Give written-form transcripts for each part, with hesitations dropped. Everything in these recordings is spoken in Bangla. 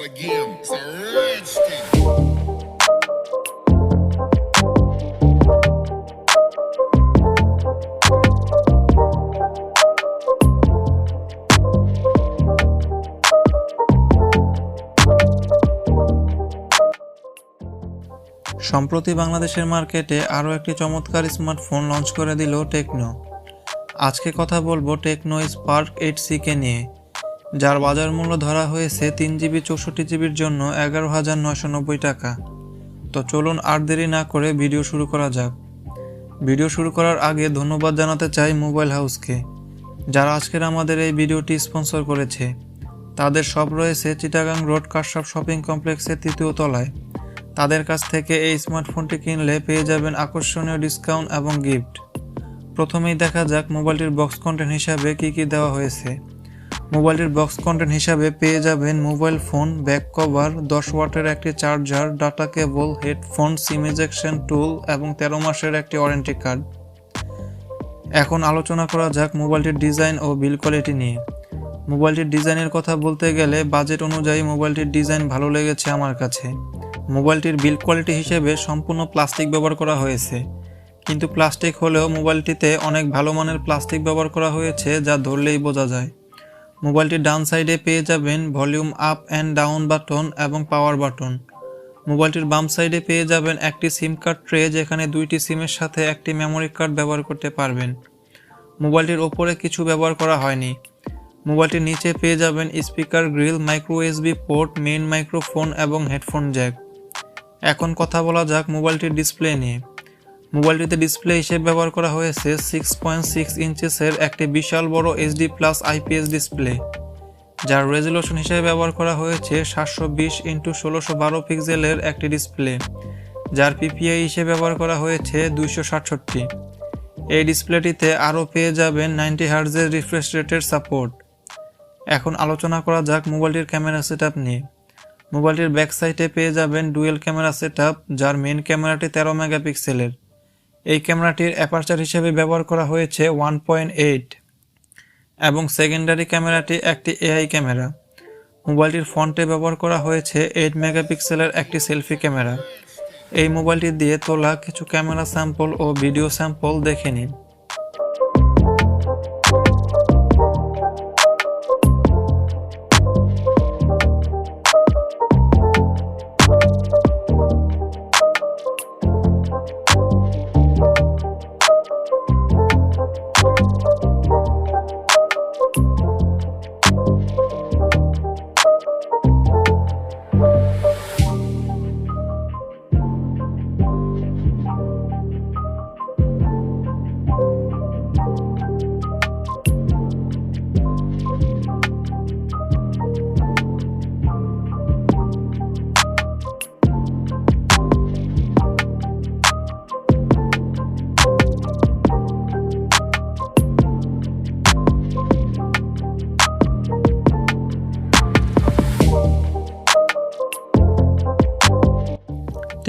again. It's a rich thing. সম্প্রতি বাংলাদেশের মার্কেটে আরও একটি চমৎকার স্মার্টফোন লঞ্চ করে দিল টেকনো। আজকে কথা বলবো টেকনো স্পার্ক 8C নিয়ে, যার বাজার মূল্য ধরা হয়েছে 3GB 64GBর জন্য 11,990 টাকা। তো চলুন আর দেরি না করে ভিডিও শুরু করা যাক। ভিডিও শুরু করার আগে ধন্যবাদ জানাতে চাই মোবাইল হাউসকে, যারা আজকের আমাদের এই ভিডিওটি স্পন্সর করেছে। তাদের সব রয়েছে চিটাগাং রোড কাশসাপ শপিং কমপ্লেক্সের 3য় তলায়। তাদের কাছ থেকে এই স্মার্টফোনটি কিনলে পেয়ে যাবেন আকর্ষণীয় ডিসকাউন্ট এবং গিফট। প্রথমেই দেখা যাক মোবাইলটির বক্স কন্টেন্ট হিসাবে কি দেওয়া হয়েছে। মোবাইলটির বক্স কন্টেন্ট হিসাবে পেয়ে যাবেন মোবাইল ফোন, ব্যাক কভার, 10 ওয়াটের একটি চার্জার, ডাটা কেবল, হেডফোন, সিম ইজেকশন টুল এবং 13 মাসের একটি ওয়ারেন্টি কার্ড। এখন আলোচনা করা যাক মোবাইলটির ডিজাইন ও বিল্ড কোয়ালিটি নিয়ে। মোবাইলটির ডিজাইনের কথা বলতে গেলে বাজেট অনুযায়ী মোবাইলটির ডিজাইন ভালো লেগেছে আমার কাছে। মোবাইলটির বিল্ড কোয়ালিটি হিসেবে সম্পূর্ণ প্লাস্টিক ব্যবহার করা হয়েছে, কিন্তু প্লাস্টিক হলেও মোবাইলটিতে অনেক ভালো মানের প্লাস্টিক ব্যবহার করা হয়েছে, যা ধরলেই বোঝা যায়। মোবাইলটির ডান সাইডে পেয়ে যাবেন volume up and down button এবং পাওয়ার বাটন। মোবাইলটির বাম সাইডে পেয়ে যাবেন একটি সিম কার্ড ট্রে, যেখানে 2টি সিমের সাথে একটি মেমোরি কার্ড ব্যবহার করতে পারবেন। মোবাইলটির ওপরে কিছু ব্যবহার করা হয়নি। মোবাইলটির নিচে পেয়ে যাবেন speaker grill, micro USB port, main microphone এবং হেডফোন জ্যাক। এখন কথা বলা যাক মোবাইলটির ডিসপ্লে নিয়ে। মোবাইলটিতে ডিসপ্লে হিসেবে ব্যবহার করা হয়েছে 6.6 ইঞ্চেসের একটি বিশাল বড় HD+ IPS ডিসপ্লে, যার রেজুলেশন হিসেবে ব্যবহার করা হয়েছে 720x1612 পিক্সেলের একটি ডিসপ্লে, যার PPI হিসেবে ব্যবহার করা হয়েছে 267। এই ডিসপ্লেটিতে আরও পেয়ে যাবেন 90 হার্টজের রিফ্রেশ রেটের সাপোর্ট। এখন আলোচনা করা যাক মোবাইলটির ক্যামেরা সেটআপ নিয়ে। মোবাইলটির ব্যাক সাইডে পেয়ে যাবেন ডুয়েল ক্যামেরা সেটআপ, যার মেইন ক্যামেরাটি 13 মেগাপিক্সেলের। এই ক্যামেরাটির অ্যাপারচার হিসেবে ব্যবহার করা হয়েছে 1.8 এবং সেকেন্ডারি ক্যামেরাটি একটি AI ক্যামেরা। মোবাইলটির ফ্রন্টে ব্যবহার করা হয়েছে 8 মেগাপিক্সেলের একটি সেলফি ক্যামেরা। এই মোবাইলটি দিয়ে তোলা কিছু ক্যামেরা স্যাম্পল ও ভিডিও স্যাম্পল দেখে নিন।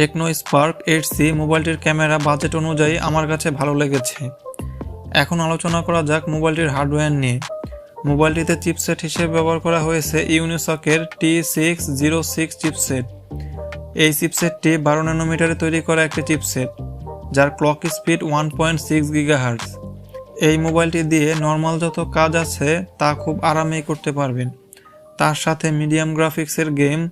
টেকনো স্পার্ক 8C মোবাইলটির ক্যামেরা বাজেট অনুযায়ী আমার কাছে ভালো লেগেছে। এখন আলোচনা করা যাক মোবাইলটির হার্ডওয়্যার নিয়ে। মোবাইলটিতে চিপসেট হিসেবে ব্যবহার করা হয়েছে ইউনিসকের T606 চিপসেট। এই চিপসেটটি 12 ন্যানোমিটারে তৈরি করা একটি চিপসেট, যার ক্লক স্পিড 1.6 GHz। এই মোবাইলটি দিয়ে নর্মাল যত কাজ আছে তা খুব আরামেই করতে পারবেন। তার সাথে মিডিয়াম গ্রাফিক্সের গেম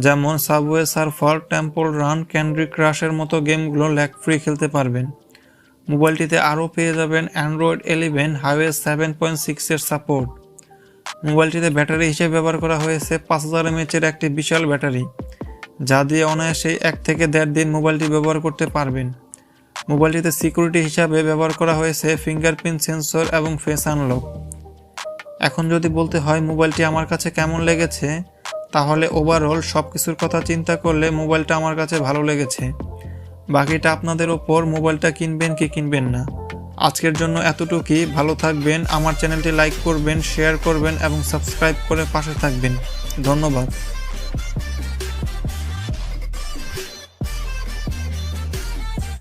যেমন Subway Surfer, Temple Run, Candy ক্রাশের মতো গেমগুলো ল্যাগ ফ্রি খেলতে পারবেন। মোবাইলটিতে আরও পেয়ে যাবেন অ্যান্ড্রয়েড 11 iOS 7.6 এর সাপোর্ট। মোবাইলটিতে ব্যাটারি হিসেবে ব্যবহার করা হয়েছে 5000 mAh একটি বিশাল ব্যাটারি, যা দিয়ে অনায়াসেই 1 থেকে 1.5 দিন মোবাইলটি ব্যবহার করতে পারবেন। মোবাইলটিতে সিকিউরিটি হিসাবে ব্যবহার করা হয়েছে ফিঙ্গারপ্রিন্ট সেন্সর এবং ফেস আনলক। এখন যদি বলতে হয় মোবাইলটি আমার কাছে কেমন লেগেছে, তাহলে ওভারঅল সব কিছুর কথা চিন্তা করলে মোবাইলটা আমার কাছে ভালো লেগেছে। বাকিটা আপনাদের ওপর, মোবাইলটা কিনবেন কি কিনবেন না। আজকের জন্য এতটুকুই। ভালো থাকবেন, আমার চ্যানেলটি লাইক করবেন, শেয়ার করবেন এবং সাবস্ক্রাইব করে পাশে থাকবেন। ধন্যবাদ।